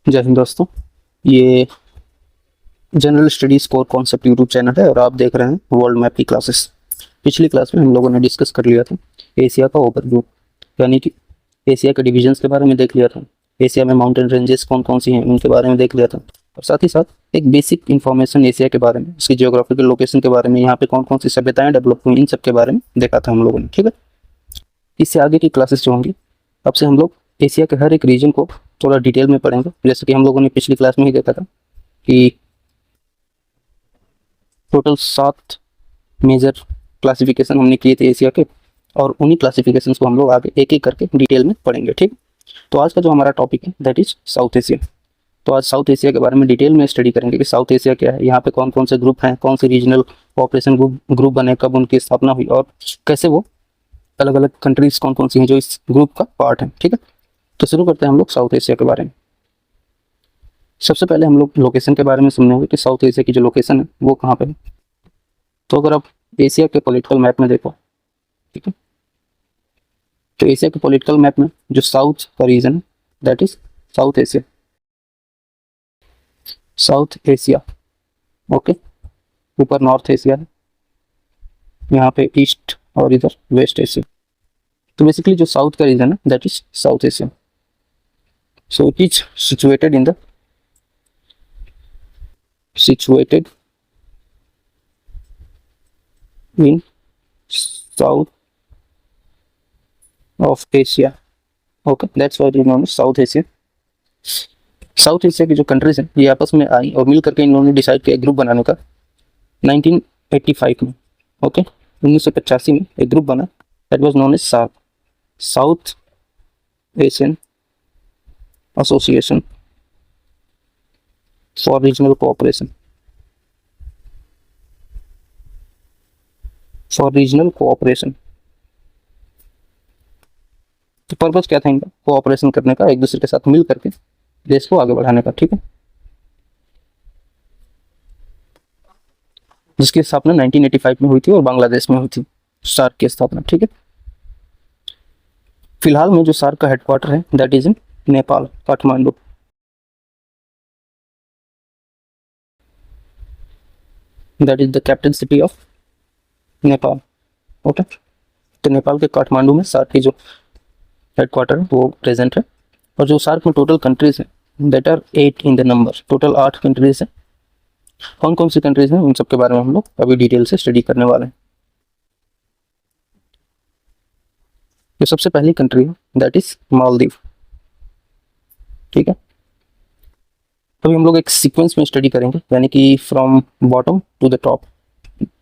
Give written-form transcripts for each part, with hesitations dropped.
जय हिंद दोस्तों। ये general studies core concept YouTube channel है और आप देख रहे हैं वर्ल्ड मैप की क्लासेस। पिछली क्लास में हम लोगों ने डिस्कस कर लिया था एशिया का ओवरव्यू, यानी कि एशिया के डिविजन्स के बारे में देख लिया था। एशिया में माउंटेन रेंजेस कौन कौन सी हैं उनके बारे में देख लिया था, और साथ ही साथ एक बेसिक इन्फॉर्मेशन एशिया के बारे में, उसकी जियोग्राफिकल लोकेशन के बारे में, यहाँ पे कौन कौन सी सभ्यताएं डेवलप हुई, इन सब के बारे में देखा था हम लोगों ने। ठीक है, इससे आगे की क्लासेस जो होंगी, अब से हम लोग एशिया के हर एक रीजन को थोड़ा डिटेल में पढ़ेंगे। जैसे कि हम लोगों ने पिछली क्लास में ही देखा था कि टोटल 7 मेजर क्लासिफिकेशन हमने किए थे एशिया के, और उन्हीं क्लासिफिकेशन को हम लोग आगे एक एक करके डिटेल में पढ़ेंगे। ठीक, तो आज का जो हमारा टॉपिक है दैट इज साउथ एशिया। तो आज साउथ एशिया के बारे में डिटेल में स्टडी करेंगे कि साउथ एशिया क्या है, यहाँ पे कौन कौन से ग्रुप हैं, कौन से रीजनल कोऑपरेशन ग्रुप बने, कब उनकी स्थापना हुई, और कैसे वो अलग अलग कंट्रीज कौन कौन सी हैं जो इस ग्रुप का पार्ट है। ठीक है, तो शुरू करते हैं हम लोग साउथ एशिया के बारे में। सबसे पहले हम लोग लोकेशन के बारे में सुनेंगे कि साउथ एशिया की जो लोकेशन है वो कहाँ पे है। तो अगर आप एशिया के पॉलिटिकल मैप में देखो, ठीक है, तो एशिया के पॉलिटिकल मैप में जो साउथ का रीजन है that is south Asia. South Asia, okay, ऊपर नॉर्थ एशिया है, यहाँ पे ईस्ट और इधर वेस्ट एशिया। तो बेसिकली जो साउथ का रीजन है that is south Asia. So it is situated in south of Asia, okay, that's why it is known as South Asia। South Asia की जो कंट्रीज हैं ये आपस में आई और मिल करके इन लोगों ने डिसाइड किया ग्रुप बनाने का 1985 में, ओके, 1985 में एक ग्रुप बना, that was known as SAARC, South Asian Association for Regional Cooperation, तो पर्पज क्या था इनका, कोऑपरेशन करने का, एक दूसरे के साथ मिल करके देश को आगे बढ़ाने का। ठीक है, जिसकी स्थापना 1985 में हुई थी और बांग्लादेश में हुई थी सार्क की स्थापना। ठीक है, फिलहाल में जो सार्क का हेडक्वार्टर है that is in Nepal, Kathmandu. That is the capital city of Nepal, okay. तो नेपाल के काठमांडू में सार्क की जो हेडक्वार्टर है वो प्रेजेंट है। और जो सार्क में टोटल कंट्रीज है that are 8 in the number, total 8 countries है। कौन कौन सी कंट्रीज हैं उन सब के बारे में हम लोग अभी डिटेल से स्टडी करने वाले हैं। जो सबसे पहली कंट्री है दैट इज मालदीव। ठीक है, अभी हम लोग एक सीक्वेंस में स्टडी करेंगे, यानी कि from bottom to the top,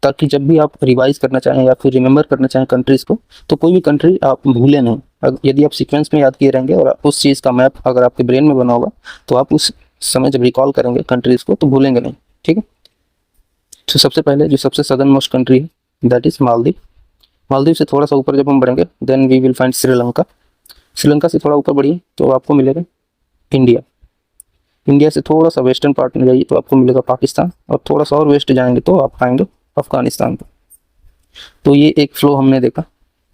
ताकि जब भी आप रिवाइज करना चाहें या फिर रिमेंबर करना चाहें कंट्रीज को, तो कोई भी कंट्री आप भूले नहीं। यदि आप सीक्वेंस में याद किए रहेंगे और उस चीज़ का मैप अगर आपके ब्रेन में बना होगा, तो आप उस समय जब रिकॉल करेंगे कंट्रीज को तो भूलेंगे नहीं। ठीक है, तो सबसे पहले जो सबसे सदर्न मोस्ट कंट्री है दैट इज मालदीव। मालदीव से थोड़ा सा ऊपर जब हम बढ़ेंगे then we will find Sri Lanka. Sri Lanka से थोड़ा ऊपर बढ़िए तो आपको मिलेगा इंडिया। इंडिया से थोड़ा सा वेस्टर्न पार्ट में जाइए तो आपको मिलेगा पाकिस्तान, और थोड़ा सा और वेस्ट जाएंगे तो आप पाएंगे अफगानिस्तान को। तो ये एक फ्लो हमने देखा,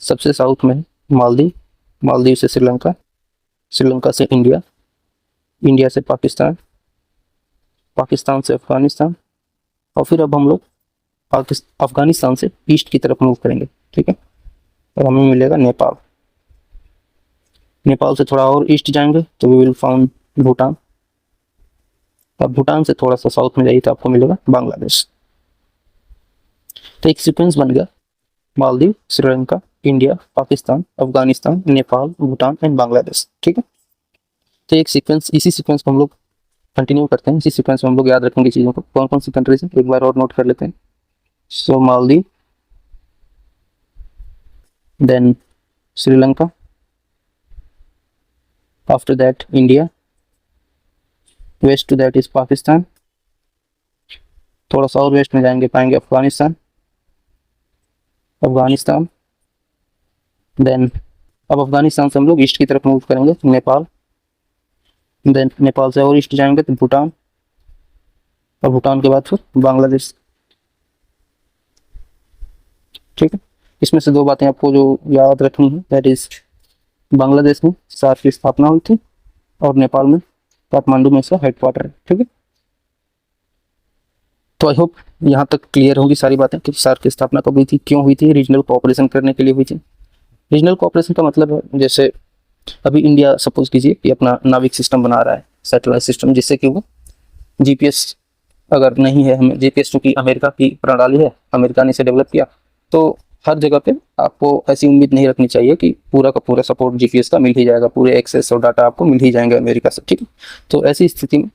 सबसे साउथ में मालदीव, मालदीव से श्रीलंका, श्रीलंका से इंडिया, इंडिया से पाकिस्तान, पाकिस्तान से अफगानिस्तान, और फिर अब हम लोग अफगानिस्तान से ईस्ट की तरफ मूव करेंगे। ठीक है, और हमें मिलेगा नेपाल। नेपाल से थोड़ा और ईस्ट जाएंगे तो वी विल फाउंड भूटान। अब भूटान से थोड़ा सा साउथ में जाइए तो आपको मिलेगा बांग्लादेश। तो एक सीक्वेंस बन गया, मालदीव, श्रीलंका, इंडिया, पाकिस्तान, अफगानिस्तान, नेपाल, भूटान एंड बांग्लादेश। ठीक है, तो एक सीक्वेंस, इसी सीक्वेंस को हम लोग कंटिन्यू करते हैं। इसी सीक्वेंस में हम लोग याद रखेंगे चीज़ों को, कौन कौन सी कंट्रीज हैं एक बार और नोट कर लेते हैं। So Maldives, then Sri Lanka, after that India, west to that is Pakistan, थोड़ा सा और वेस्ट में जाएंगे पाएंगे अफगानिस्तान, अफगानिस्तान, देन अब अफगानिस्तान से हम लोग ईस्ट की तरफ मूव करेंगे नेपाल, देन नेपाल से और ईस्ट जाएंगे तो भूटान, और भूटान के बाद फिर बांग्लादेश। ठीक है, इसमें से दो बातें आपको जो याद रखनी है दैट इज बांग्लादेश में सार्क की स्थापना हुई थी और नेपाल में काठमांडू में इसका हेडक्वार्टर है, ठीक है। तो आई होप यहाँ तक क्लियर होगी सारी बातें कि सार्क की स्थापना कब हुई थी, क्यों हुई थी, रीजनल कोऑपरेशन करने के लिए हुई थी। रीजनल कोऑपरेशन का मतलब है जैसे अभी इंडिया सपोज कीजिए कि अपना नाविक सिस्टम बना रहा है, सैटेलाइट सिस्टम, जिससे कि वो जीपीएस अगर नहीं है, हमें जीपीएस क्योंकि अमेरिका की प्रणाली है, अमेरिका ने इसे डेवलप किया, तो हर जगह पे आपको ऐसी उम्मीद नहीं रखनी चाहिए कि पूरा का पूरा सपोर्ट जीपीएस का मिल ही जाएगा, पूरे एक्सेस और डाटा आपको मिल ही जाएंगे अमेरिका से, ठीक है। तो ऐसी स्थिति में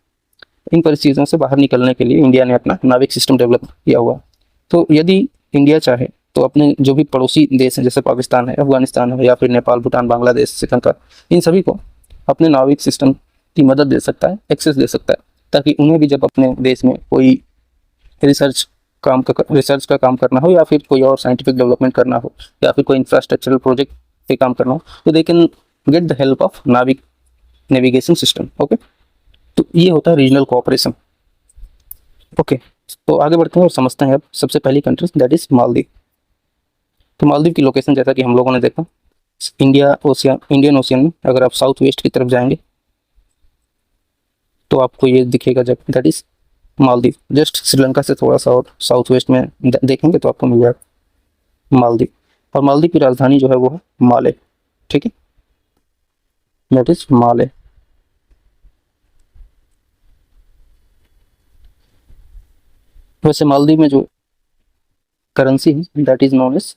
इन परिस्थितियों से बाहर निकलने के लिए इंडिया ने अपना नाविक सिस्टम डेवलप किया हुआ। तो यदि इंडिया चाहे तो अपने जो भी पड़ोसी देश हैं जैसे पाकिस्तान है, अफगानिस्तान है, या फिर नेपाल, भूटान, बांग्लादेश, श्रीलंका, इन सभी को अपने नाविक सिस्टम की मदद दे सकता है, एक्सेस दे सकता है, ताकि उन्हें भी जब अपने देश में कोई रिसर्च का काम करना हो, या फिर कोई और साइंटिफिक डेवलपमेंट करना हो, या फिर कोई इंफ्रास्ट्रक्चरल प्रोजेक्ट पे काम करना हो, तो they can get the help of नाविक नेविगेशन सिस्टम। ओके, तो ये होता है रीजनल कोऑपरेशन। ओके, तो आगे बढ़ते हैं और समझते हैं अब सबसे पहली कंट्री दैट इज मालदीव। तो मालदीव की लोकेशन जैसा कि हम लोगों ने देखा, इंडियन ओशियन में अगर आप साउथ वेस्ट की तरफ जाएंगे तो आपको ये दिखेगा जब that is Maldives. Just Sri Lanka से थोड़ा सा और साउथ वेस्ट में देखेंगे तो आपको मिल जाएगा मालदीव। और मालदीव की राजधानी जो है वो है माले, ठीक है, दैट इज माले। वैसे मालदीव में जो करेंसी है दैट इज नोन एज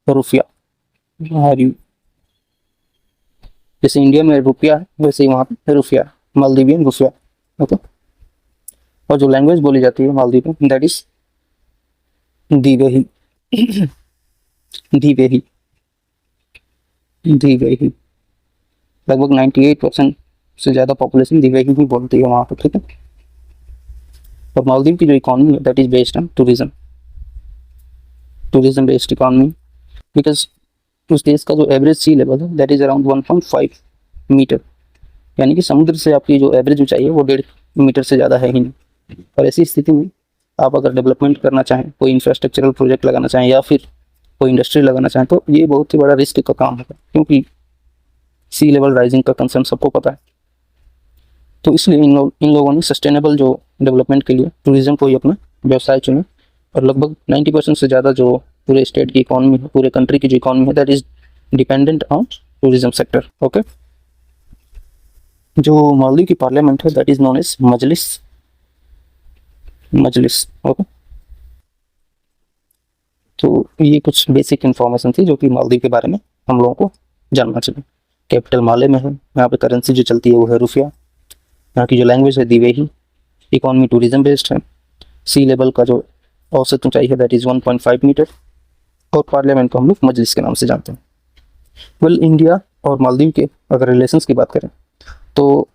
रुपया, जैसे इंडिया में रुपया है वैसे ही वहाँ पे रुपया, मालदीवियन रुपया। ओके, और जो लैंग्वेज बोली जाती है मालदीव में दैट इज दिवेही, दिवेही, दिवेही। लगभग 98% से ज़्यादा पॉपुलेशन दिवेही ही बोलती है वहाँ पे, ठीक है। और मालदीव की जो इकॉनमी है that is based on tourism, tourism based economy, because उस देश का जो एवरेज सी लेवल है दैट इज अराउंड 1.5 मीटर, यानी कि समुद्र से आपकी जो एवरेज ऊंचाई है वो 1.5 मीटर से ज़्यादा है ही नहीं। और ऐसी स्थिति में आप अगर डेवलपमेंट करना चाहें, कोई इंफ्रास्ट्रक्चरल प्रोजेक्ट लगाना चाहें, या फिर कोई इंडस्ट्री लगाना चाहें, तो ये बहुत ही बड़ा रिस्क का काम है, क्योंकि सी लेवल राइजिंग का कंसर्न सबको पता है। तो इसलिए इन लोगों ने सस्टेनेबल जो डेवलपमेंट के लिए टूरिज्म को ही अपना व्यवसाय चुना। और लगभग 90% से ज़्यादा जो पूरे स्टेट की इकॉनमी है, पूरे कंट्री की जो इकॉनमी है that is dependent on tourism sector. Okay, जो मालदीव की पार्लियामेंट है that is known as Majlis, Majlis. Okay, तो ये कुछ बेसिक इन्फॉर्मेशन थी जो कि मालदीव के बारे में हम लोगों को जानना चाहिए। कैपिटल माले में है, यहाँ पे करेंसी जो चलती है वो है रुपया, यहाँ की जो लैंग्वेज है दिवेही, इकॉनमी टूरिज्म बेस्ड है, सी लेवल का जो औसत ऊंचाई है दैट इज 1.5 मीटर, और पार्लियामेंट को हम लोग मजलिस के नाम से जानते हैं। वेल, इंडिया और मालदीव के अगर रिलेशंस की बात करें तो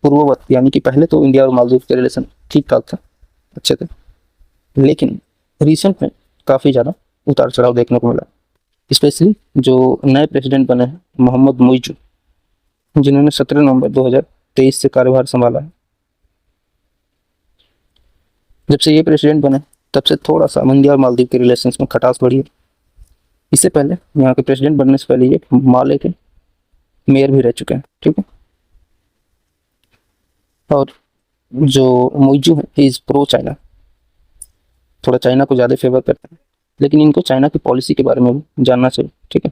पूर्ववत, यानी कि पहले तो इंडिया और मालदीव के रिलेशन ठीक ठाक था, अच्छे थे, लेकिन रिसेंट में काफ़ी ज़्यादा उतार चढ़ाव देखने को मिला। स्पेशली जो नए प्रेसिडेंट बने हैं मोहम्मद मुइज़, जिन्होंने 17 नवंबर 2023 से कार्यभार संभाला है, जब से ये प्रेसिडेंट बने तब से थोड़ा सा इंडिया और मालदीव के रिलेशंस में खटास बढ़ी है। इससे पहले यहाँ के प्रेसिडेंट बनने से पहले ये माले के मेयर भी रह चुके हैं, ठीक है। और जो मुइज़ है इज प्रो चाइना, थोड़ा चाइना को ज़्यादा फेवर करते हैं, लेकिन इनको चाइना की पॉलिसी के बारे में भी जानना चाहिए, ठीक है।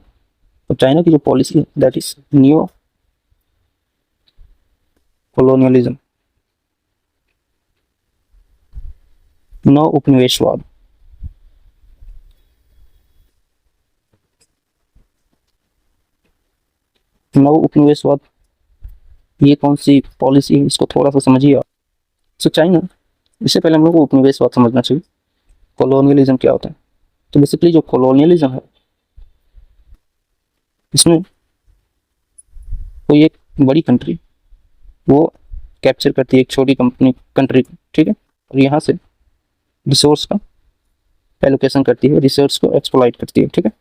तो चाइना की जो पॉलिसी है दैट इज न्यू कॉलोनियलिज्म, नव उपनिवेशवाद। नव उपनिवेशवाद ये कौन सी पॉलिसी है, इसको थोड़ा सा समझिए आप। सो चाइना, इससे पहले हम लोग को उपनिवेशवाद समझना चाहिए। कॉलोनियलिज्म क्या होता है? तो बेसिकली जो कॉलोनियलिज्म है इसमें कोई एक बड़ी कंट्री वो कैप्चर करती है एक छोटी कंट्री को, ठीक है, और यहाँ से रिसोर्स का एलोकेशन करती है, रिसोर्स को एक्सप्लॉइट करती है, ठीक है।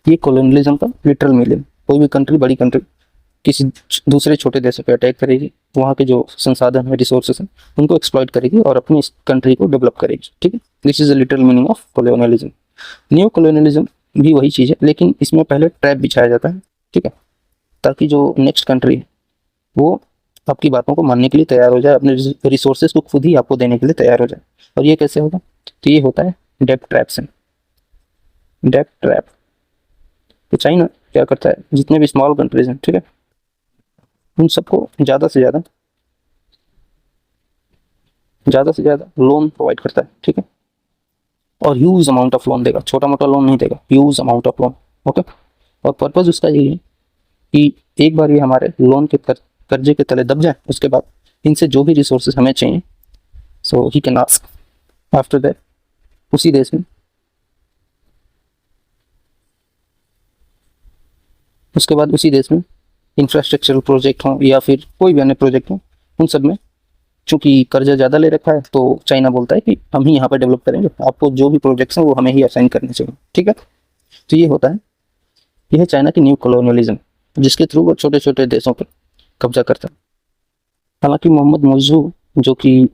ये कॉलोनियलिज्म का लिटरल मीनिंग। कोई भी कंट्री, बड़ी कंट्री किसी दूसरे छोटे देशों पे अटैक करेगी, वहाँ के जो संसाधन है, रिसोर्सेस हैं, उनको एक्सप्लॉइट करेगी और अपनी इस कंट्री को डेवलप करेगी, ठीक है। This is the literal meaning of colonialism. New colonialism भी वही चीज़ है, लेकिन इसमें पहले ट्रैप बिछाया जाता है, ठीक है, ताकि जो नेक्स्ट कंट्री है वो आपकी बातों को मानने के लिए तैयार हो जाए, अपने रिसोर्सेज को खुद ही आपको देने के लिए तैयार हो जाए। और ये कैसे होगा? तो ये होता है डेब्ट ट्रैप से। डेब्ट ट्रैप, तो चाइना क्या करता है, जितने भी स्मॉल कंट्रीज हैं, ठीक है, उन सबको ज़्यादा से ज़्यादा लोन प्रोवाइड करता है, ठीक है, और ह्यूज अमाउंट ऑफ लोन देगा, छोटा मोटा लोन नहीं देगा, huge amount of loan. Okay, और पर्पज उसका यही है कि एक बार ये हमारे लोन के कर्जे के तले दब जाए, उसके बाद इनसे जो भी रिसोर्सेज हमें चाहिए, so he can ask after that उसी देश में, उसके बाद उसी देश में इंफ्रास्ट्रक्चरल प्रोजेक्ट हों या फिर कोई भी अन्य प्रोजेक्ट हो, उन सब में चूंकि कर्जा ज़्यादा ले रखा है, तो चाइना बोलता है कि हम ही यहाँ पर डेवलप करेंगे, आपको जो भी प्रोजेक्ट्स हैं वो हमें ही असाइन करने चाहिए, ठीक है। तो ये होता है, यह है चाइना की न्यू कॉलोनियलिज्म, जिसके थ्रू वो छोटे छोटे देशों पर कब्जा करता है। हालांकि मोहम्मद मुइज़ू जो कि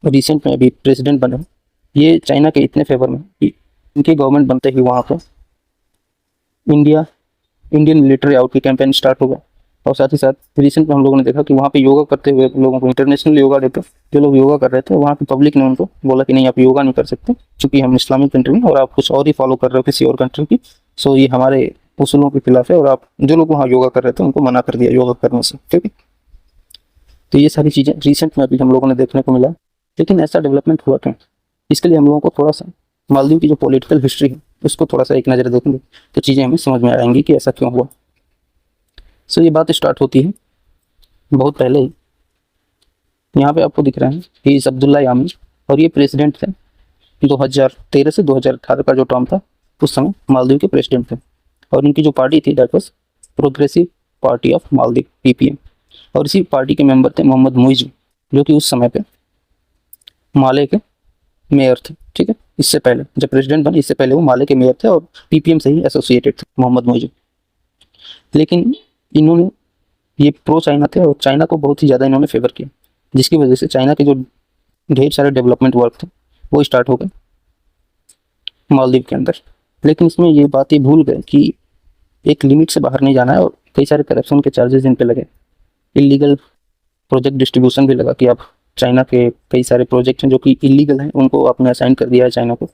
रिसेंट में अभी प्रेसिडेंट बने, ये चाइना के इतने फेवर में कि इनकी गवर्नमेंट बनते ही वहाँ पर इंडियन मिलिट्री आउट की कैंपेन स्टार्ट हो गया। और साथ ही साथ रिसेंट में हम लोगों ने देखा कि वहाँ पे योगा करते हुए लोगों को इंटरनेशनल योगा डे पे जो लोग योगा कर रहे थे, वहाँ पे पब्लिक ने उनको बोला कि नहीं, आप योगा नहीं कर सकते क्योंकि हम इस्लामिक कंट्री में और आप कुछ और ही फॉलो कर रहे हो किसी और कंट्री की, सो ये हमारे उसूलों के खिलाफ है, और आप जो लोग वहाँ योगा कर रहे थे उनको मना कर दिया योगा करने से, ठीक है। तो ये सारी चीज़ें रिसेंट में अभी हम लोगों ने देखने को मिला। लेकिन ऐसा डेवलपमेंट हुआ क्यों, इसके लिए हम लोगों को थोड़ा सा मालदीव की जो पॉलिटिकल हिस्ट्री है उसको थोड़ा सा एक नज़र देखेंगे तो चीज़ें हमें समझ में आएंगी कि ऐसा क्यों हुआ। सो ये बात स्टार्ट होती है बहुत पहले ही। यहाँ पे आपको दिख रहा है कि इस अब्दुल्ला यामी, और ये प्रेसिडेंट थे 2013 से 2018 का जो टर्म था, उस समय मालदीव के प्रेसिडेंट थे। और इनकी जो पार्टी थी that was progressive party of Maldives, ppm. और इसी पार्टी के मेंबर थे मोहम्मद मुइज़ू, जो कि उस समय पे माले के मेयर थे, ठीक है। इससे पहले जब प्रेसिडेंट बने, इससे पहले वो माले के मेयर थे और पीपीएम से ही एसोसिएटेड थे मोहम्मद मुइज़ू। लेकिन इन्होंने, ये प्रो चाइना थे और चाइना को बहुत ही ज़्यादा इन्होंने फेवर किया, जिसकी वजह से चाइना के जो ढेर सारे डेवलपमेंट वर्क थे वो स्टार्ट हो गए मालदीव के अंदर। लेकिन इसमें ये बात ही भूल गए कि एक लिमिट से बाहर नहीं जाना है, और कई सारे करप्शन के चार्जेस इन पे लगे, इलीगल प्रोजेक्ट डिस्ट्रीब्यूशन भी लगा कि आप चाइना के कई सारे प्रोजेक्ट हैं जो कि इलीगल हैं, उनको आपने असाइन कर दिया है चाइना को।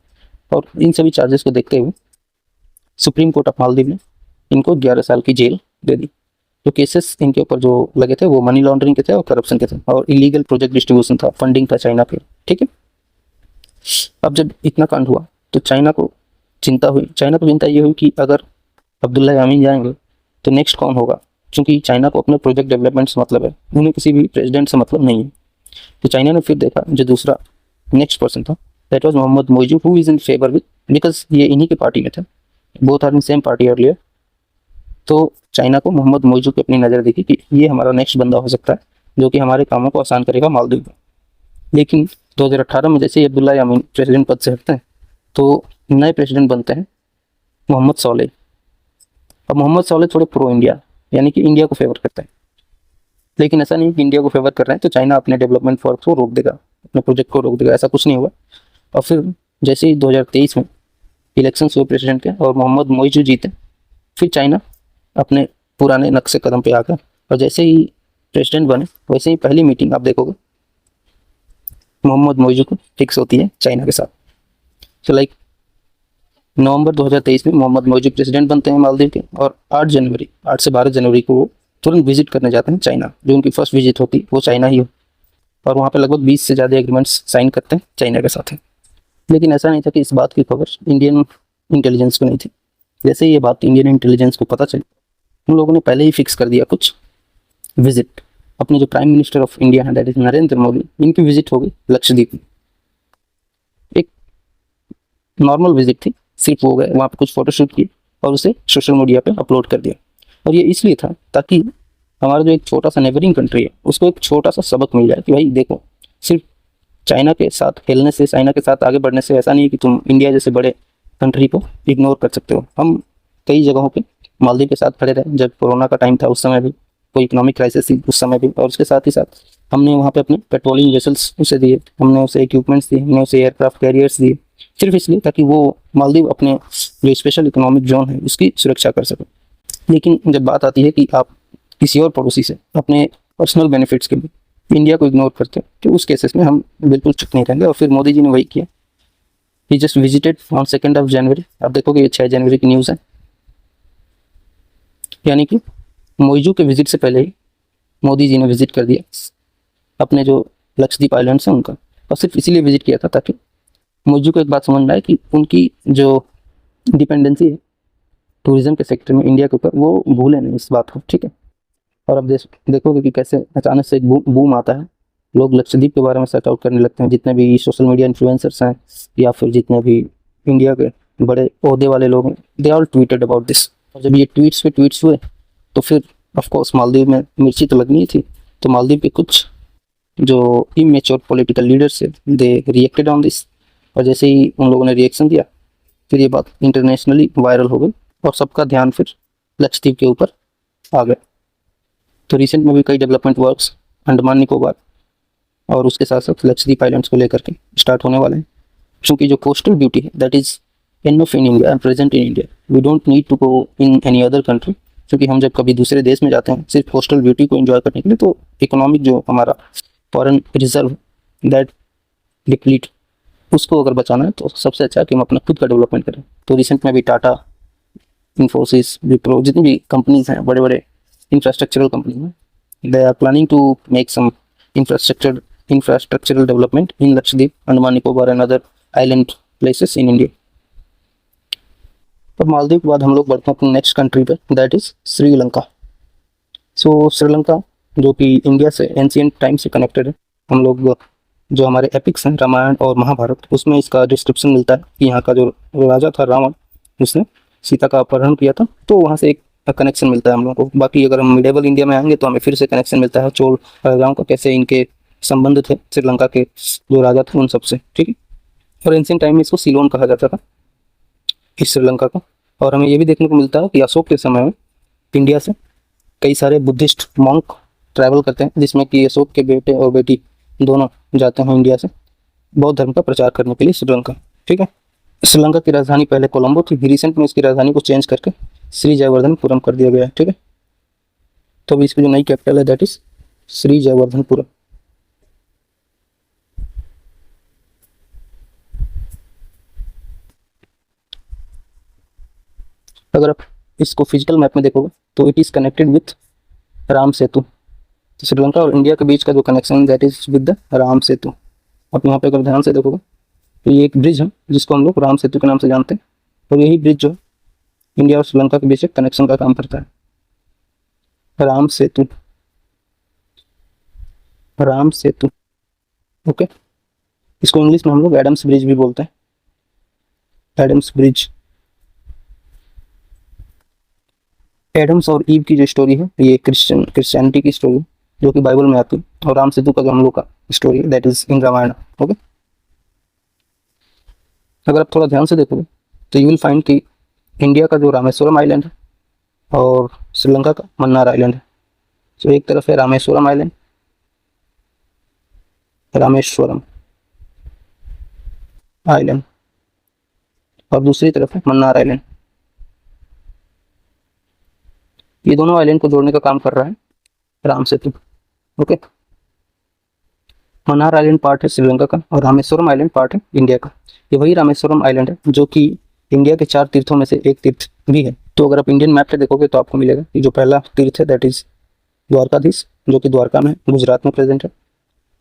और इन सभी चार्जेस को देखते हुए सुप्रीम कोर्ट ऑफ मालदीव ने इनको 11 साल की जेल दे दी। जो केसेस इनके ऊपर जो लगे थे वो मनी लॉन्ड्रिंग के थे और करप्शन के थे, और इलीगल प्रोजेक्ट डिस्ट्रीब्यूशन था, फंडिंग था चाइना पे, ठीक है। अब जब इतना कांड हुआ तो चाइना को चिंता हुई। चाइना को चिंता ये हुई कि अगर अब्दुल्ला यामीन जाएंगे तो नेक्स्ट कौन होगा, क्योंकि चाइना को अपने प्रोजेक्ट डेवलपमेंट से मतलब है, उन्हें किसी भी प्रेसिडेंट से मतलब नहीं है। तो चाइना ने फिर देखा जो दूसरा नेक्स्ट पर्सन था, that was Mohamed Muizzu, who is in favour with, because ये इन्हीं की पार्टी में थे, both are in same party earlier. तो चाइना को मोहम्मद मुइज़ू की अपनी नज़र देखी कि ये हमारा नेक्स्ट बंदा हो सकता है जो कि हमारे कामों को आसान करेगा मालदीव में। लेकिन 2018 में जैसे ही अब्दुल्ला यामीन प्रेसिडेंट पद से हटते हैं तो नए प्रेसिडेंट बनते हैं मोहम्मद सोलेह। अब मोहम्मद सोलेह थोड़े प्रो इंडिया, यानी कि इंडिया को फेवर करते हैं। लेकिन ऐसा नहीं कि इंडिया को फेवर कर रहे हैं तो चाइना अपने डेवलपमेंट वर्क को रोक देगा, अपने प्रोजेक्ट को रोक देगा, ऐसा कुछ नहीं हुआ। और फिर जैसे ही 2023 में इलेक्शन हुए प्रेसिडेंट के और मोहम्मद मुइज़ू जीते, फिर चाइना अपने पुराने नक्शे कदम पे आ गया, और जैसे ही प्रेसिडेंट बने वैसे ही पहली मीटिंग आप देखोगे मोहम्मद मुइज़ू को फिक्स होती है चाइना के साथ। सो लाइक नवंबर 2023 में मोहम्मद मुइज़ू प्रेसिडेंट बनते हैं मालदीव के, और 8 से 12 जनवरी को वो तुरंत विजिट करने जाते हैं चाइना। जो उनकी फर्स्ट विजिट होती वो चाइना ही हो, और वहाँ पे लगभग 20 से ज़्यादा एग्रीमेंट्स साइन करते हैं चाइना के साथ। लेकिन ऐसा नहीं था कि इस बात की खबर इंडियन इंटेलिजेंस को नहीं थी। जैसे ये बात इंडियन इंटेलिजेंस को पता चली, उन लोगों ने पहले ही फिक्स कर दिया कुछ विजिट। अपने जो प्राइम मिनिस्टर ऑफ इंडिया है दैट इज नरेंद्र मोदी, इनकी विजिट हो गई लक्षद्वीप में। एक नॉर्मल विजिट थी, सिर्फ वो गए वहाँ पे कुछ फोटोशूट किए और उसे सोशल मीडिया पे अपलोड कर दिया। और ये इसलिए था ताकि हमारा जो एक छोटा सा नेबरिंग कंट्री है उसको एक छोटा सा सबक मिल जाए कि भाई देखो, सिर्फ चाइना के साथ खेलने से, चाइना के साथ आगे बढ़ने से ऐसा नहीं है कि तुम इंडिया जैसे बड़े कंट्री को इग्नोर कर सकते हो। हम कई जगहों पे मालदीव के साथ खड़े रहे, जब कोरोना का टाइम था उस समय भी, कोई इकोनॉमिक क्राइसिस थी उस समय भी, और उसके साथ ही साथ हमने वहाँ पे अपने पेट्रोलिंग वेसल्स उसे दिए, हमने उसे इक्विपमेंट्स दिए, हमने उसे एयरक्राफ्ट कैरियर्स दिए, सिर्फ इसलिए ताकि वो मालदीव अपने जो स्पेशल इकोनॉमिक जोन है उसकी सुरक्षा कर सके। लेकिन जब बात आती है कि आप किसी और पड़ोसी से अपने पर्सनल बेनिफिट्स के लिए इंडिया को इग्नोर करते हैं, तो उस केसेस में हम बिल्कुल चुप नहीं रहेंगे। और फिर मोदी जी ने वही किया, ही जस्ट विजिटेड ऑन 2 जनवरी। आप देखोगे ये 6 जनवरी की न्यूज़ है, यानी कि मोइजू के विजिट से पहले ही मोदी जी ने विजिट कर दिया अपने जो लक्षद्वीप आइलैंड्स हैं उनका। और सिर्फ इसीलिए विजिट किया था ताकि मोइजू को एक बात समझ में आए कि उनकी जो डिपेंडेंसी है टूरिज्म के सेक्टर में इंडिया के ऊपर, वो भूले नहीं इस बात को, ठीक है। और अब देखोगे कि कैसे अचानक से एक बूम आता है, लोग लक्षद्वीप के बारे में सर्च आउट करने लगते हैं, जितने भी सोशल मीडिया इन्फ्लुएंसर्स हैं या फिर जितने भी इंडिया के बड़े ओहदे वाले लोग हैं, they all tweeted about this. और जब ये ट्वीट्स पे ट्वीट्स हुए तो फिर ऑफ कोर्स मालदीव में मिर्ची तो लगनी ही थी, तो मालदीव के कुछ जो इमेच्योर पॉलिटिकल लीडर्स है दे रिएक्टेड ऑन दिस। और जैसे ही उन लोगों ने रिएक्शन दिया, फिर ये बात इंटरनेशनली वायरल हो गई और सबका ध्यान फिर लक्षद्वीप के ऊपर आ गया। तो रिसेंट में भी कई डेवलपमेंट वर्क्स अंडमान निकोबार और उसके साथ साथ लक्षद्वीप आइलैंड्स को लेकर के स्टार्ट होने वाले हैं, क्योंकि जो कोस्टल ब्यूटी है that is enough in India and present in India, we don't need to go in any other country. क्योंकि हम जब कभी दूसरे देश में जाते हैं सिर्फ कोस्टल ब्यूटी को एंजॉय करने के लिए, तो इकोनॉमिक जो हमारा फॉरेन रिजर्व दैट डिप्लीट, उसको अगर बचाना है तो सबसे अच्छा है कि हम अपना खुद का डेवलपमेंट करें। तो रिसेंट में भी टाटा, इन्फोसिस, विप्रो, जितनी भी कंपनीज हैं बड़े बड़े इंफ्रास्ट्रक्चरल कंपनी में, they are planning to make some infrastructural development in Lakshadweep, Andaman Nicobar and other island places in India. तो मालदीव के बाद हम लोग बढ़ते हैं अपनी नेक्स्ट कंट्री पे, दैट इज श्रीलंका। सो श्रीलंका जो कि इंडिया से एंशियंट टाइम से कनेक्टेड है, हम लोग जो हमारे एपिक्स हैं रामायण और महाभारत, उसमें इसका डिस्क्रिप्शन मिलता है कि यहाँ का जो राजा था रावण, उसने सीता का अपहरण किया था, तो वहाँ से एक कनेक्शन मिलता है हम लोगों को। बाकी अगर हम मिडेवल इंडिया में आएंगे तो हमें फिर से कनेक्शन मिलता है चोल राजाओं का, कैसे इनके संबंध थे श्रीलंका के जो राजा थे उन सबसे, ठीक है। और एंशियंट टाइम में इसको सिलोन कहा जाता था इस श्रीलंका का। और हमें ये भी देखने को मिलता है कि अशोक के समय में इंडिया से कई सारे बुद्धिस्ट मॉन्क ट्रैवल करते हैं, जिसमें कि अशोक के बेटे और बेटी दोनों जाते हैं इंडिया से बौद्ध धर्म का प्रचार करने के लिए श्रीलंका, ठीक है। श्रीलंका की राजधानी पहले कोलंबो थी, रिसेंट में इसकी राजधानी को चेंज करके श्री जयवर्धनपुरम कर दिया गया है, ठीक है। तो अभी इसकी जो नई कैपिटल है दैट इज श्री जयवर्धनपुरम। अगर आप इसको फिजिकल मैप में देखोगे तो it is connected with Ram Setu. तो श्रीलंका और इंडिया के बीच का जो connection that is with the Ram Setu. आप यहाँ पे अगर ध्यान से देखोगे तो ये एक ब्रिज है जिसको हम लोग राम सेतु के नाम से जानते हैं, और यही ब्रिज जो है इंडिया और श्रीलंका के बीच एक कनेक्शन का काम करता है। राम सेतु, राम सेतु, ओके। इसको इंग्लिश में हम लोग एडम्स ब्रिज भी बोलते हैं, एडम्स ब्रिज। एडम्स और ईव की जो स्टोरी है ये क्रिश्चियनिटी की स्टोरी है जो कि बाइबल में आती है, और राम सेतु का जो हम लोग का स्टोरी है that is in Ramayana, okay. अगर आप थोड़ा ध्यान से देखोगे तो यू विल फाइंड कि इंडिया का जो रामेश्वरम आइलैंड है और श्रीलंका का मन्नार आइलैंड है। तो एक तरफ है रामेश्वरम आइलैंड, रामेश्वरम आइलैंड, और दूसरी तरफ है मन्नार आइलैंड। ये दोनों आइलैंड को जोड़ने का काम कर रहा है Ram Setu, okay. Mannar island part है श्रीलंका का और रामेश्वरम आइलैंड पार्ट है इंडिया का। ये वही रामेश्वरम आइलैंड है जो कि इंडिया के 4 तीर्थों में से एक तीर्थ भी है। तो अगर आप इंडियन मैप पे देखोगे तो आपको मिलेगा कि जो पहला तीर्थ है दैट इज द्वारकाधीश, जो कि द्वारका में गुजरात में प्रेजेंट है।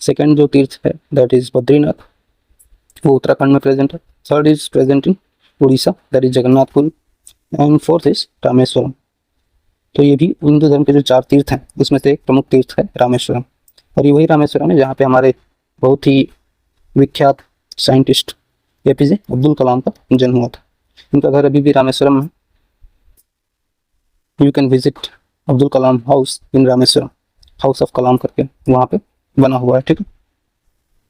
सेकेंड जो तीर्थ है दैट इज बद्रीनाथ, वो उत्तराखंड में प्रेजेंट है। Third is present in Orissa that is Jagannath Puri, and fourth is Rameswaram. तो ये भी हिंदू धर्म के जो 4 तीर्थ हैं उसमें से एक प्रमुख तीर्थ है रामेश्वरम। और ये वही रामेश्वरम है जहाँ पे हमारे बहुत ही विख्यात साइंटिस्ट एपीजे अब्दुल कलाम का जन्म हुआ था। इनका घर अभी भी रामेश्वरम है। You can visit Abdul Kalam house in Rameswaram, house of Kalam करके वहाँ पे बना हुआ है, ठीक है।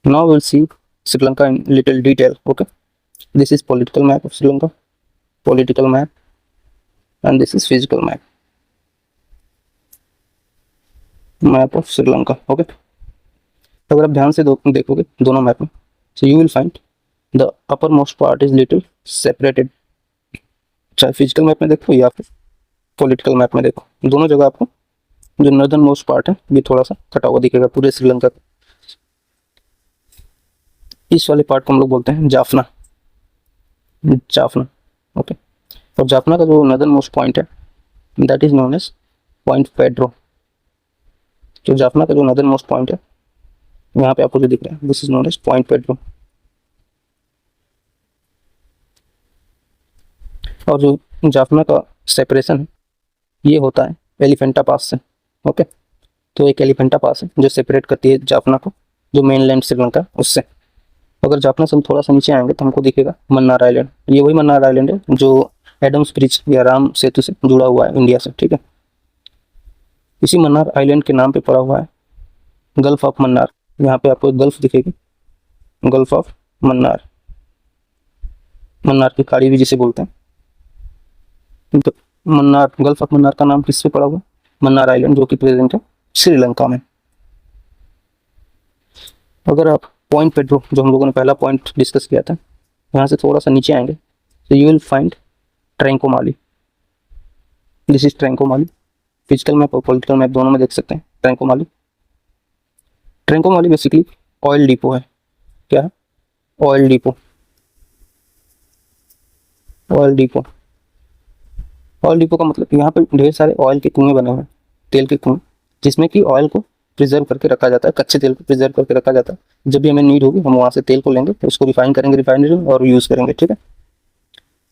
Now will see Sri Lanka in little detail, okay. This is political map of Sri Lanka, political map, and this is physical map, map of Sri Lanka, okay. अगर आप ध्यान से देखोगे दोनों मैप में, so you will find the uppermost part is little separated। चाहे physical map में देखो या फिर पॉलिटिकल मैप में देखो, दोनों जगह आपको जो नॉर्दर्न मोस्ट पार्ट है ये थोड़ा सा कटा हुआ दिखेगा पूरे श्रीलंका का। इस वाले पार्ट को हम लोग बोलते हैं जाफना, जाफना। ओके, और जाफना का जो नॉर्दर्न मोस्ट पॉइंट है that is known as Point Pedro. तो जाफना का जो नॉर्दर्न मोस्ट पॉइंट है यहाँ पे आपको जो दिख रहा है this is known as Point Pedro. और जो जाफना का सेपरेशन है ये होता है एलिफेंटा पास से। ओके, तो एक एलिफेंटा पास है जो सेपरेट करती है जाफना को जो मेनलैंड श्रीलंका उससे। अगर जाफना से हम थोड़ा सा नीचे आएंगे तो हमको दिखेगा मन्नार आइलैंड। ये वही मन्नार आइलैंड है जो एडम्स ब्रिज या राम सेतु से जुड़ा हुआ है इंडिया से। ठीक है, इसी मन्नार आइलैंड के नाम पे पड़ा हुआ है गल्फ ऑफ मन्नार। यहाँ पे आपको एक गल्फ दिखेगी, गल्फ ऑफ मन्नार, मन्नार की खाड़ी भी जिसे बोलते हैं। तो मन्नार, गल्फ ऑफ मन्नार का नाम किससे पड़ा हुआ? मन्नार आइलैंड, जो कि प्रेजेंट है श्रीलंका में। अगर आप पॉइंट पेड्रो जो हम लोगों ने पहला पॉइंट डिस्कस किया था यहाँ से थोड़ा सा नीचे आएंगे तो you will find Trincomalee. This is Trincomalee. Physical map और पॉलिटिकल मैप दोनों में देख सकते हैं Trincomalee. Trincomalee basically oil depot है। क्या है? Oil depot. Oil depot, oil depot का मतलब यहाँ पे ढेर सारे ऑयल के कुएं बने हुए हैं, तेल के कुएं, जिसमें कि ऑयल को प्रिजर्व करके रखा जाता है, कच्चे तेल को प्रिजर्व करके रखा जाता है। जब भी हमें नीड होगी हम वहाँ से तेल को लेंगे, तो उसको रिफाइन करेंगे रिफाइनरी में और यूज़ करेंगे। ठीक है,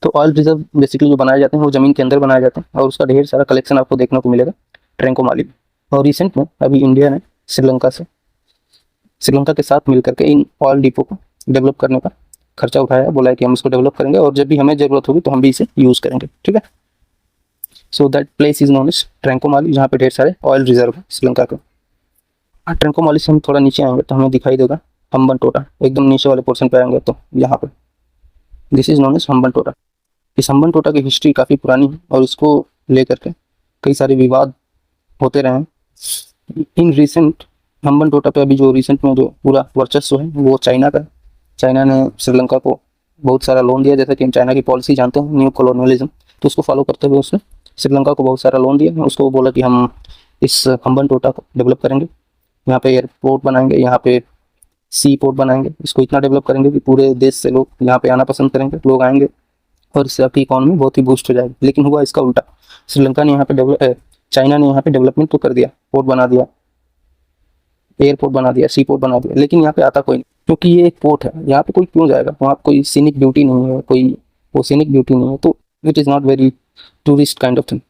तो ऑयल रिजर्व बेसिकली जो बनाए जाते हैं वो ज़मीन के अंदर बनाए जाते हैं और उसका ढेर सारा कलेक्शन आपको देखने को मिलेगा ट्रैंकोमाली में। और रिसेंट में अभी इंडिया ने श्रीलंका के साथ मिल करके इन ऑयल डिपो को डेवलप करने का खर्चा उठाया है। बोला है कि हम इसको डेवलप करेंगे और जब भी हमें ज़रूरत होगी तो हम भी इसे यूज़ करेंगे। ठीक है, so that place is known as Trincomalee, जहाँ पे ढेर सारे ऑयल रिजर्व है श्रीलंका के। ट्रैंकोमाली से हम थोड़ा नीचे आएंगे तो हमें दिखाई देगा हम्बनटोटा। एकदम नीचे वाले पोर्शन पे आएंगे तो यहाँ पे this is known as Hambantota. इस हम्बनटोटा की हिस्ट्री काफ़ी पुरानी है और इसको लेकर के कई सारे विवाद होते रहे हैं। इन रिसेंट हम्बनटोटा पे अभी जो रिसेंट में जो पूरा वर्चस्व है वो चाइना का। चाइना ने श्रीलंका को बहुत सारा लोन दिया, जैसा कि हम चाइना की पॉलिसी जानते हैं न्यू कॉलोनियलिज्म, तो उसको फॉलो करते हुए उसने श्रीलंका को बहुत सारा लोन दिया। उसको बोला कि हम इस हम्बनटोटा को डेवलप करेंगे, यहाँ पे एयरपोर्ट बनाएंगे, यहाँ पे सी पोर्ट बनाएंगे, इसको इतना डेवलप करेंगे कि पूरे देश से लोग यहाँ पे आना पसंद करेंगे, लोग आएंगे और इससे आपकी इकॉनमी बहुत ही बूस्ट हो जाएगी। लेकिन हुआ इसका उल्टा। श्रीलंका ने यहाँ पे चाइना ने यहाँ पे डेवलपमेंट तो कर दिया, पोर्ट बना दिया, एयरपोर्ट बना दिया, सी पोर्ट बना दिया, लेकिन यहाँ पे आता कोई नहीं, क्योंकि ये एक पोर्ट है। यहाँ पे कोई क्यों जाएगा? वहाँ कोई सीनिक ब्यूटी नहीं है, कोई वो सीनिक ब्यूटी नहीं है, तो it is not very tourist kind of thing.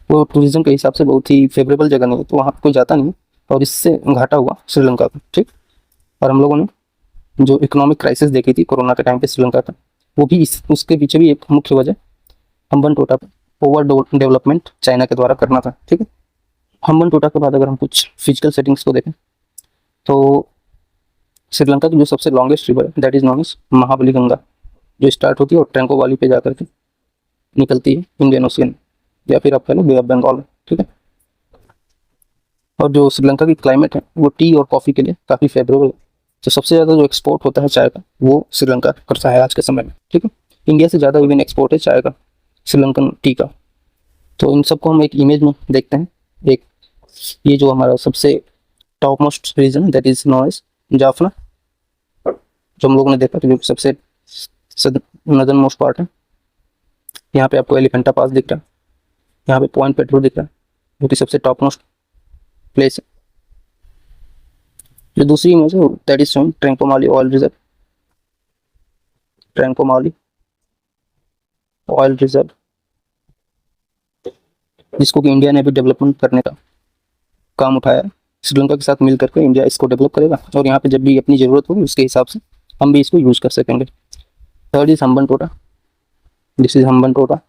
वो टूरिज्म के हिसाब से बहुत ही फेवरेबल जगह नहीं है, तो वहाँ पे कोई जाता नहीं और इससे घाटा हुआ श्रीलंका को। ठीक, और हम लोगों ने जो इकोनॉमिक क्राइसिस देखी थी कोरोना के टाइम पे श्रीलंका का, वो भी उसके पीछे भी एक मुख्य वजह हम्बनटोटा ओवर डेवलपमेंट चाइना के द्वारा करना था। ठीक है, हम्बनटोटा के बाद अगर हम कुछ फिजिकल सेटिंग्स को देखें तो श्रीलंका की जो सबसे लॉन्गेस्ट रिवर है दैट इज नॉन एज महाबली गंगा, जो स्टार्ट होती है और ट्रैंकोमाली पे जाकर के निकलती है इंडियन ओशियन या फिर आप कह लो बे ऑफ बंगाल। ठीक है, और जो श्रीलंका की क्लाइमेट है वो टी और कॉफ़ी के लिए काफ़ी फेवरेबल है। तो सबसे ज़्यादा जो एक्सपोर्ट होता है चाय का वो श्रीलंका करता है आज के समय में। ठीक है, इंडिया से ज़्यादा इवन एक्सपोर्ट है चाय का, श्रीलंकन टी का। तो इन सबको हम एक इमेज में देखते हैं। एक ये जो हमारा सबसे top most region that is known as Jaffna, जो हम लोगों ने देखा, तो जो सबसे नदर्न मोस्ट पार्ट है। यहाँ पे आपको एलिफेंटा पास दिख रहा है, यहाँ पे पॉइंट पेट्रो दिख रहा है, जो कि सबसे टॉप मोस्ट प्लेस है। जो दूसरी इमेज है that is showing Trincomalee oil reserve, Trincomalee oil reserve, जिसको कि इंडिया ने भी डेवलपमेंट करने का काम उठाया है। श्रीलंका के साथ मिल करके इंडिया इसको डेवलप करेगा और यहाँ पे जब भी अपनी ज़रूरत होगी उसके हिसाब से हम भी इसको यूज़ कर सकेंगे। Third is Hambantota, this is Hambantota,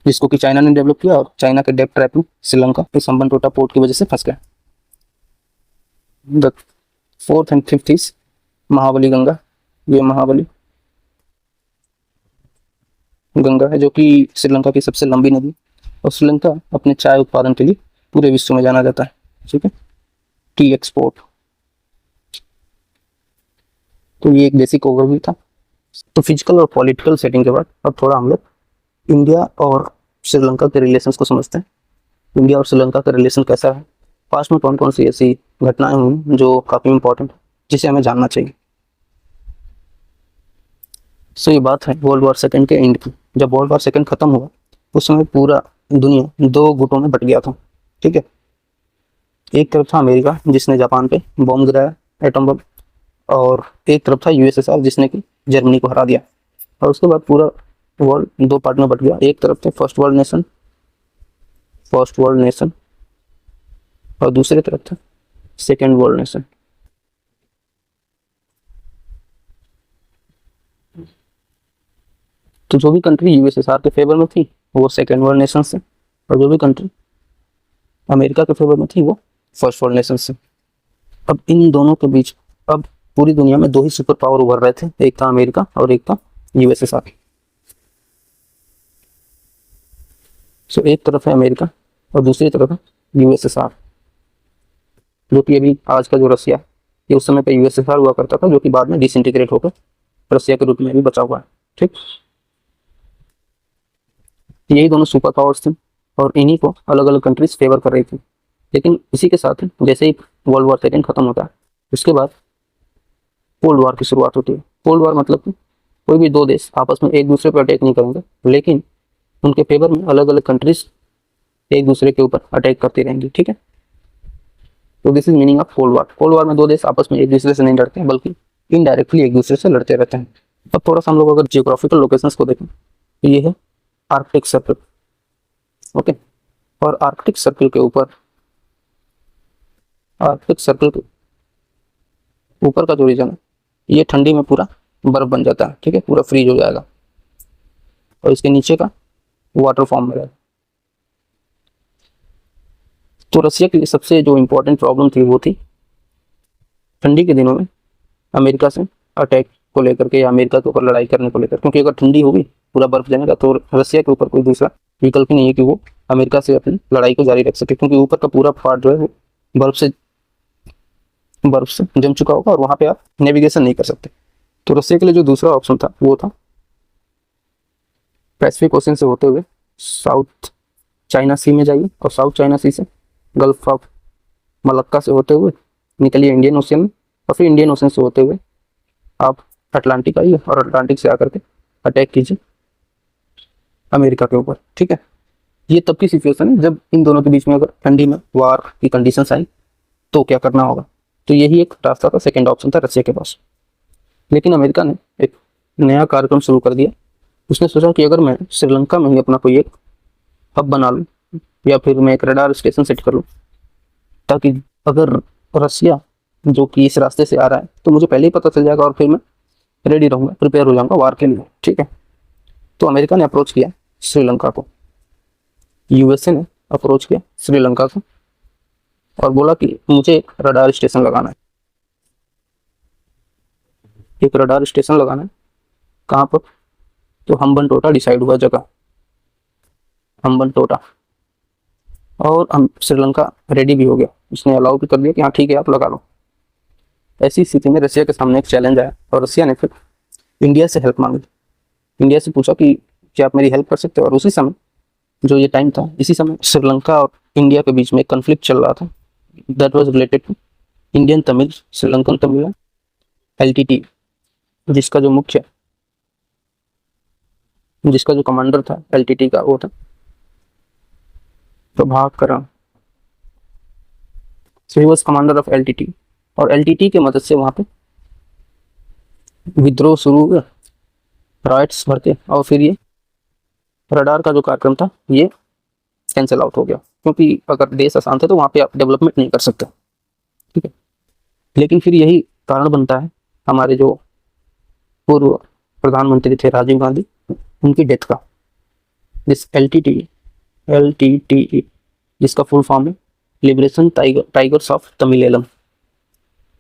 जिसको कि चाइना ने डेवलप किया और चाइना के डेब्ट ट्रैप में श्रीलंका इस हम्बनटोटा पोर्ट की वजह से फंस गया। The fourth and fifth is Mahaweli Ganga. ये महाबली गंगा है जो कि श्रीलंका की सबसे लंबी नदी, और श्रीलंका अपने चाय उत्पादन के लिए पूरे विश्व में जाना जाता है। ठीक है, टी एक्सपोर्ट। तो ये एक बेसिक ओवरव्यू था। तो फिजिकल और पॉलिटिकल सेटिंग के बाद अब थोड़ा हम लोग इंडिया और श्रीलंका के रिलेशंस को समझते हैं। इंडिया और श्रीलंका का रिलेशन कैसा है, पास्ट में कौन कौन सी ऐसी घटनाएं हुई जो काफ़ी इंपॉर्टेंट जिसे हमें जानना चाहिए। सो ये बात है वर्ल्ड वॉर सेकेंड के एंड की। जब वर्ल्ड वॉर सेकेंड खत्म हुआ उस समय पूरा दुनिया दो गुटों में बट गया था, ठीक है। एक तरफ था अमेरिका जिसने जापान पे बॉम्ब गिराया, एटम बम, और एक तरफ था यूएसएसआर जिसने कि जर्मनी को हरा दिया। और उसके बाद पूरा वर्ल्ड दो पार्ट में बट गया। एक तरफ थे फर्स्ट वर्ल्ड नेशन और दूसरी तरफ था सेकेंड वर्ल्ड नेशन। तो जो भी कंट्री यूएसएसआर के फेवर में थी वो सेकेंड वर्ल्ड नेशन से, और जो भी कंट्री अमेरिका के फेवर में थी वो फर्स्ट वर्ल्ड नेशन से। अब इन दोनों के बीच अब पूरी दुनिया में दो ही सुपर पावर उभर रहे थे, एक था अमेरिका और एक था यूएसएसआर। सो एक तरफ है अमेरिका और दूसरी तरफ है यूएसएसआर, जो कि अभी आज का जो रसिया है ये उस समय पे यूएसएसआर हुआ करता था, जो कि बाद में डिसइंटीग्रेट होकर रसिया के रूप में भी बचा हुआ है, ठीक। यही दोनों सुपर पावर्स थे और इन्हीं को अलग अलग कंट्रीज फेवर कर रही थी। लेकिन इसी के साथ ही जैसे ही वर्ल्ड वॉर सेकेंड खत्म होता है उसके बाद कोल्ड वॉर की शुरुआत होती है। कोल्ड वॉर मतलब कि कोई भी दो देश आपस में एक दूसरे पर अटैक नहीं करेंगे, लेकिन उनके फेवर में अलग अलग कंट्रीज एक दूसरे के ऊपर अटैक करती रहेंगी, ठीक है। तो this is meaning of cold war. Cold war में दो देश आपस में एक दूसरे से नहीं लड़ते हैं बल्कि इनडायरेक्टली एक दूसरे से लड़ते रहते हैं। अब थोड़ा सा हम लोग अगर जियोग्राफिकल लोकेशंस को देखें तो ये है आर्कटिक सर्कल, ओके। और आर्कटिक सर्कल के ऊपर का जो रीजन है ये ठंडी में पूरा बर्फ बन जाता है, ठीक है, पूरा फ्रीज हो जाएगा और इसके नीचे का वाटर फॉर्म में रहेगा। तो रसिया के लिए सबसे जो इम्पोर्टेंट प्रॉब्लम थी वो थी ठंडी के दिनों में अमेरिका से अटैक को लेकर के या अमेरिका के ऊपर लड़ाई करने को लेकर, क्योंकि अगर ठंडी होगी पूरा बर्फ जमेगा तो रसिया के ऊपर कोई दूसरा विकल्प ही नहीं है कि वो अमेरिका से अपनी लड़ाई को जारी रख सके, क्योंकि ऊपर का पूरा पार्ट जो है वो बर्फ से जम चुका होगा और वहां पे आप नेविगेशन नहीं कर सकते। तो रसिया के लिए जो दूसरा ऑप्शन था वो था पैसिफिक ओशन से होते हुए साउथ चाइना सी में जाइए और साउथ चाइना सी से गल्फ ऑफ मलक्का से होते हुए निकलिए इंडियन ओशन में, और फिर इंडियन ओशन से होते हुए आप अटलांटिक आइए और अटलांटिक से आकर के अटैक कीजिए अमेरिका के ऊपर, ठीक है। ये तब की सिचुएशन है जब इन दोनों के बीच में अगर ठंडी में वार की कंडीशंस आई तो क्या करना होगा। तो यही एक रास्ता था, सेकेंड ऑप्शन था रसिया के पास। लेकिन अमेरिका ने एक नया कार्यक्रम शुरू कर दिया। उसने सोचा कि अगर मैं श्रीलंका में ही अपना कोई एक हब बना लूँ या फिर मैं एक रडार स्टेशन सेट कर लूँ, ताकि अगर रसिया जो कि इस रास्ते से आ रहा है तो मुझे पहले ही पता चल जाएगा और फिर मैं रेडी रहूँगा, प्रिपेयर हो जाऊँगा वार के लिए, ठीक है। तो अमेरिका ने अप्रोच किया श्रीलंका को, यूएसए ने अप्रोच किया श्रीलंका को और बोला कि मुझे एक रडार स्टेशन लगाना है, एक रडार स्टेशन लगाना है। कहाँ पर? तो हम्बनटोटा डिसाइड हुआ जगह, हम्बनटोटा। और हम श्रीलंका रेडी भी हो गया, उसने अलाउ भी कर दिया कि हाँ ठीक है आप लगा लो। ऐसी स्थिति में रसिया के सामने एक चैलेंज आया और रसिया ने फिर इंडिया से हेल्प मांगी। इंडिया से पूछा कि क्या आप मेरी हेल्प कर सकते हो। और उसी समय जो ये टाइम था, इसी समय श्रीलंका और इंडिया के बीच में एक कन्फ्लिक्ट चल रहा था, that was related to Indian Tamil, Sri Lankan Tamil, LTT, जिसका जो कमांडर था एलटीटी का वो था Prabhakaran. So he was commander of LTT और एलटीटी के मदद से वहां पे विद्रोह शुरू हुआ, राइट्स भरते, और फिर ये रडार का जो कार्यक्रम था ये कैंसिल आउट हो गया, क्योंकि अगर देश आसान थे तो वहां पे आप डेवलपमेंट नहीं कर सकते, ठीक है। लेकिन फिर यही कारण बनता है हमारे जो पूर्व प्रधानमंत्री थे राजीव गांधी, उनकी डेथ का। दिस एलटीटी जिसका फुल फॉर्म है लिबरेशन टाइगर्स ऑफ तमिलेलम।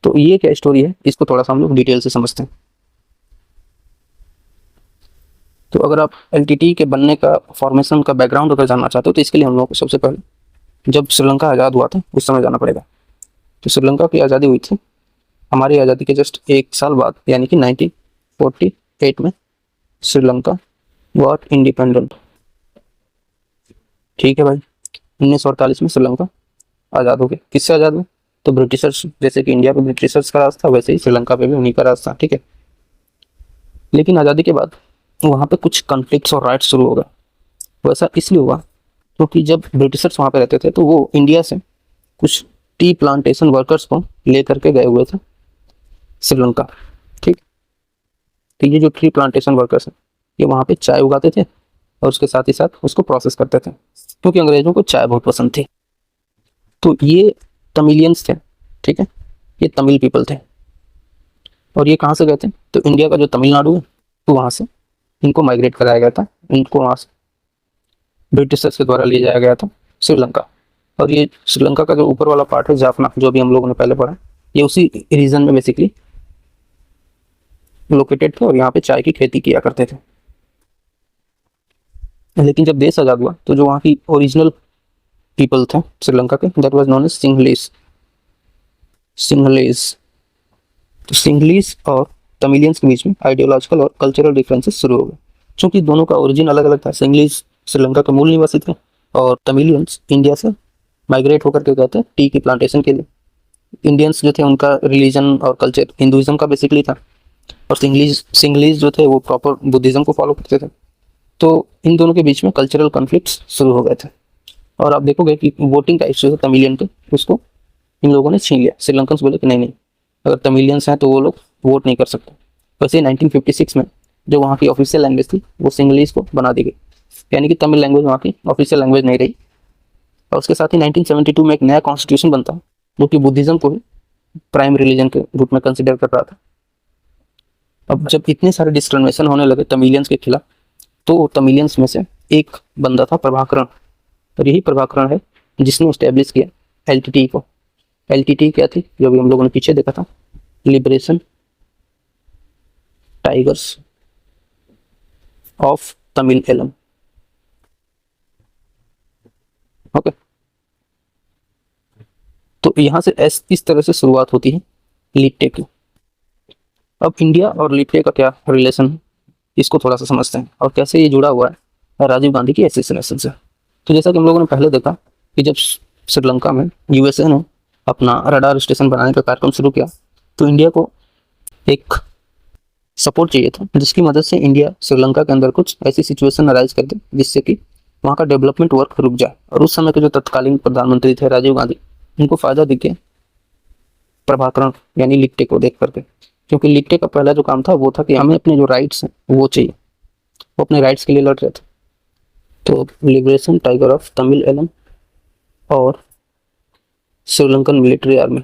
तो ये क्या स्टोरी है, इसको थोड़ा सा हम लोग डिटेल से समझते हैं। तो अगर आप एलटीटी के बनने का फॉर्मेशन का बैकग्राउंड अगर जानना चाहते हो तो इसके लिए हम लोग को सबसे पहले जब श्रीलंका आज़ाद हुआ था उस समय जाना पड़ेगा। तो श्रीलंका की आज़ादी हुई थी हमारी आज़ादी के जस्ट एक साल बाद, यानी कि 1948 में श्रीलंका गॉट इंडिपेंडेंट। ठीक है भाई, 1948 में श्रीलंका आज़ाद हो गया। किससे आज़ाद हुआ? तो ब्रिटिशर्स, जैसे कि इंडिया पे ब्रिटिशर्स का राज था वैसे ही श्रीलंका पे भी उन्हीं का राज था, ठीक है। लेकिन आज़ादी के बाद वहाँ पे कुछ कॉन्फ्लिक्ट्स और राइट्स शुरू हो गए। वैसा इसलिए हुआ क्योंकि जब ब्रिटिशर्स वहाँ पे रहते थे तो वो इंडिया से कुछ टी प्लांटेशन वर्कर्स को लेकर के गए हुए थे श्रीलंका, ठीक। तो ये जो ट्री प्लांटेशन वर्कर्स हैं ये वहाँ पे चाय उगाते थे और उसके साथ ही साथ उसको प्रोसेस करते थे, क्योंकि अंग्रेजों को चाय बहुत पसंद थी। तो ये तमिलियंस थे, ठीक है, ये तमिल पीपल थे। और ये कहाँ से गए थे? तो इंडिया का जो तमिलनाडु है तो वहाँ से इनको माइग्रेट कराया गया था, इनको वहाँ से ब्रिटिशर्स के द्वारा ले जाया गया था श्रीलंका। और ये श्रीलंका का जो ऊपर वाला पार्ट है जाफना, जो भी हम लोगों ने पहले पढ़ा, ये उसी रीजन में बेसिकली लोकेटेड थे और यहाँ पे चाय की खेती किया करते थे। लेकिन जब देश आज़ाद हुआ तो जो वहाँ की ओरिजिनल पीपल थे श्रीलंका के, that was known as Sinhalese. Sinhalese, तो सिंहलीज और तमिलियंस के बीच में आइडियोलॉजिकल और कल्चरल डिफरेंसेस शुरू हो गए, क्योंकि दोनों का ओरिजिन अलग अलग था। सिंहलीज श्रीलंका के मूल निवासी थे और तमिलियंस इंडिया से माइग्रेट होकर के गए थे टी की प्लांटेशन के लिए। इंडियंस जो थे उनका रिलीजन और कल्चर हिंदुइज्म का बेसिकली था, और सिंहलीज जो थे वो प्रॉपर बुद्धिज्म को फॉलो करते थे। तो इन दोनों के बीच में कल्चरल कॉन्फ्लिक्ट्स शुरू हो गए थे। और आप देखोगे कि वोटिंग का इश्यू है तमिलियन के, उसको इन लोगों ने छीन लिया। श्रीलंकन्स बोले कि नहीं नहीं, अगर तमिलियंस हैं तो वो लोग वोट नहीं कर सकते। वैसे 1956 में जो वहाँ की ऑफिशियल लैंग्वेज थी वो सिंहलीज को बना दी गई, यानी कि तमिल लैंग्वेज वहाँ की ऑफिशियल लैंग्वेज नहीं रही। और उसके साथ ही 1972 में एक नया कॉन्स्टिट्यूशन बनता जो कि बुद्धिज्म को ही प्राइम रिलीजन के रूप में कंसिडर कर रहा था। अब जब इतने सारे डिस्क्रिमिनेशन होने लगे तमिलियंस के खिलाफ, तो तमिलियंस में से एक बंदा था प्रभाकरण, और यही प्रभाकरण है जिसने एस्टेब्लिश किया एलटीटी को। एलटीटी क्या थी? जो भी हम लोगों ने पीछे देखा था, Liberation Tigers of Tamil Eelam. Okay, तो यहाँ से इस तरह से शुरुआत होती है लिट्टे की। अब इंडिया और लिट्टे का क्या रिलेशन है, इसको थोड़ा सा समझते हैं और कैसे ये जुड़ा हुआ है राजीव गांधी की एसेसिनेशन से। तो जैसा कि हम लोगों ने पहले देखा कि जब श्रीलंका में यूएसए ने अपना रडार स्टेशन बनाने का कार्यक्रम शुरू किया, तो इंडिया को एक सपोर्ट चाहिए था जिसकी मदद से इंडिया श्रीलंका के अंदर कुछ ऐसी सिचुएशन अराइज कर दे जिससे कि वहाँ का डेवलपमेंट वर्क रुक जाए। और उस समय के जो तत्कालीन प्रधानमंत्री थे राजीव गांधी, उनको फायदा दिखे प्रभाकरण यानी लिट्टे को देख करके, क्योंकि लिट्टे का पहला जो काम था वो था कि हमें अपने जो राइट्स हैं वो चाहिए। वो अपने राइट्स के लिए लड़ रहे थे। तो liberation tiger of Tamil Eelam और Sri Lankan military army,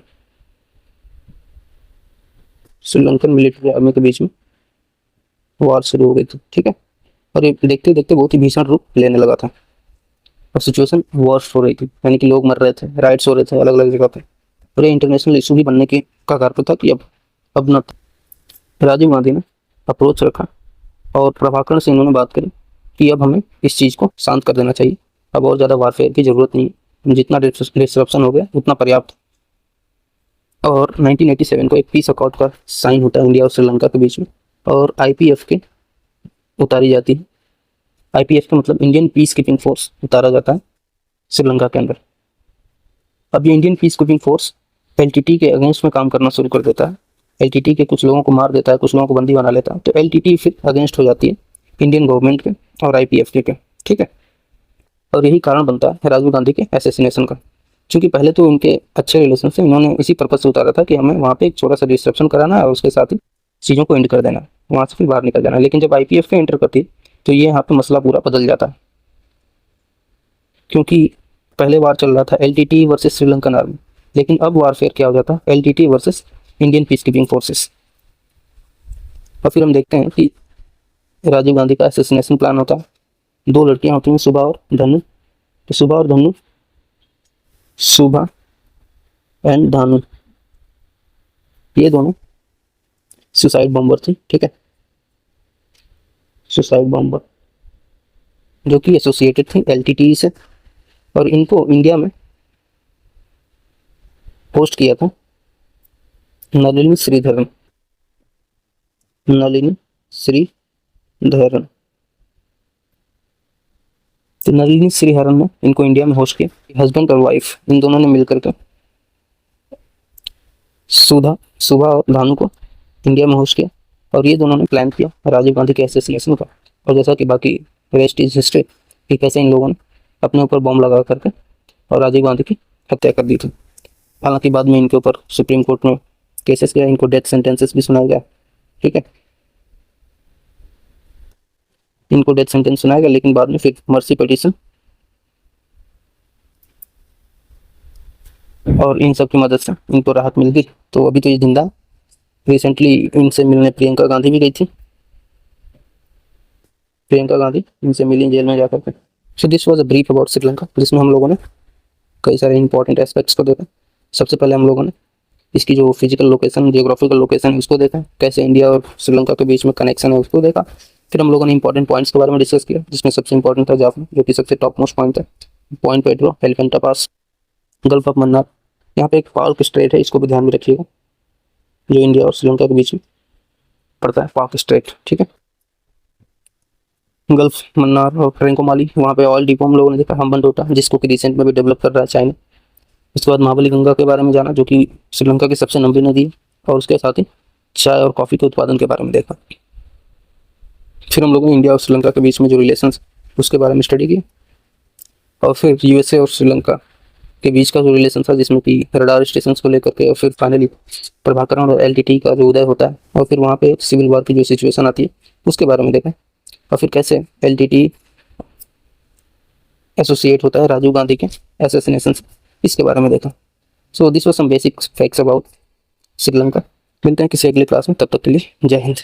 Sri Lankan military army के बीच में वार शुरू हो गई थी, ठीक है। और ये देखते देखते बहुत ही भीषण रूप लेने लगा था और सिचुएशन वर्स्ट हो रही थी, यानी कि लोग मर रहे थे, राइट्स हो रहे थे अलग अलग जगह पे। और ये इंटरनेशनल इशू भी बनने की कगार पर था कि अब न राजीव गांधी ने अप्रोच रखा और प्रभाकरण से इन्होंने बात करी कि अब हमें इस चीज़ को शांत कर देना चाहिए, अब और ज़्यादा वारफेयर की ज़रूरत नहीं है, जितना डिस्रप्शन हो गया उतना पर्याप्त। और 1987 को एक पीस अकॉर्ड का साइन होता है इंडिया और श्रीलंका के बीच में, और आईपीएफ के उतारी जाती है। आईपीएफ का मतलब इंडियन पीस कीपिंग फोर्स उतारा जाता है श्रीलंका के अंदर। अब ये Indian peace keeping force LTT के अगेंस्ट में काम करना शुरू कर देता है। एलटीटी के कुछ लोगों को मार देता है, कुछ लोगों को बंदी बना लेता है। तो एलटीटी फिर अगेंस्ट हो जाती है इंडियन गवर्नमेंट के और आईपीएफ के, ठीक है। और यही कारण बनता है राजीव गांधी के एसेसिनेशन का, क्योंकि पहले तो उनके अच्छे रिलेशन से इन्होंने इसी पर्पज से उतारा था कि हमें वहाँ पे एक छोटा सा डिस्ट्रप्शन कराना है और उसके साथ ही चीज़ों को एंड कर देना है, वहाँ से फिर बाहर निकल जाना है। लेकिन जब आईपीएफ के एंटर करती है तो ये यहाँ पे मसला पूरा बदल जाता है, क्योंकि पहले वार चल रहा था एलटीटी वर्सेस श्रीलंकन आर्मी, लेकिन अब वारफेयर क्या हो जाता है, LTT versus Indian peace keeping forces. और फिर हम देखते हैं कि राजीव गांधी का एसेसिनेशन प्लान होता है। दो लड़कियां होती हैं, सुभा और धनु। तो सुभा और धनु, सुभा एंड धानु, ये दोनों सुसाइड बॉम्बर थी, ठीक है, सुसाइड बॉम्बर जो कि एसोसिएटेड थी एलटीटी से। और इनको इंडिया में पोस्ट किया था नलिनी श्रीधरन, नलिनी श्रीधरन। तो नलिनी श्रीहरन ने इनको इंडिया में होस्ट किया। हस्बैंड और वाइफ इन दोनों ने मिलकर के सुधा और भानु को इंडिया में होस्ट किया और ये दोनों ने प्लान किया राजीव गांधी के असैसिनेशन का। और जैसा कि बाकी रेस्ट इज हिस्ट्री कि कैसे इन लोगों ने अपने ऊपर बॉम्ब लगा करके और राजीव गांधी की हत्या कर दी थी। हालांकि बाद में इनके ऊपर सुप्रीम कोर्ट में केसेस गया, इनको डेथ सेंटेंसेस भी सुनाया गया। ठीक है, इनको डेथ सेंटेंस सुनाया गया, लेकिन बाद में फिर मर्सी पिटीशन और इन सब की मदद से इनको राहत मिल गई। तो अभी तो ये जिंदा। रिसेंटली इनसे मिलने प्रियंका गांधी भी गई थी। प्रियंका गांधी इनसे मिली जेल में जाकर के। सो this was a brief about Sri Lanka, जिसमें हम लोगों ने कई सारे इंपॉर्टेंट एस्पेक्ट्स को देखा। सबसे पहले हम लोगों ने इसकी जो फिजिकल लोकेशन, जियोग्राफिकल लोकेशन, उसको देखा, कैसे इंडिया और श्रीलंका के बीच में कनेक्शन है उसको देखा। फिर हम लोगों ने इंपॉर्टेंट पॉइंट्स के बारे में डिस्कस किया, जिसमें सबसे इंपॉर्टेंट था जाफना, जो कि सबसे टॉप मोस्ट पॉइंट है। Point Pedro, Elephanta pass, gulf of Mannar. यहाँ पे एक पाक स्ट्रेट है, इसको भी ध्यान में रखिएगा, जो इंडिया और श्रीलंका के बीच में पड़ता है, पाक स्ट्रेट। ठीक है, गल्फ मन्नार और ट्रैंकोमाली, वहाँ पे ऑयल डिपो हम लोगों ने देखा, हम्बनटोटा, जिसको कि रिसेंट में भी डेवलप कर रहा है चाइना। उसके बाद महाबली गंगा के बारे में जाना, जो कि श्रीलंका की सबसे लंबी नदी है, और उसके साथ ही चाय और कॉफ़ी के उत्पादन के बारे में देखा। फिर हम लोगों ने इंडिया और श्रीलंका के बीच में जो रिलेशंस उसके बारे में स्टडी की, और फिर यूएसए और श्रीलंका के बीच का जो रिलेशन था, जिसमें कि रडार स्टेशन को लेकर के, और फिर फाइनली प्रभाकरण और एलटीटी का जो उदय होता है, और फिर वहाँ पे सिविल वॉर की जो सिचुएशन आती है उसके बारे में देखा, और फिर कैसे एलटीटी एसोसिएट होता है राजीव गांधी के असैसिनेशन से, इसके बारे में देखा। So this was some basic facts about Sri Lanka. मिलते हैं किसी अगले क्लास में, तब तक के लिए जय हिंद।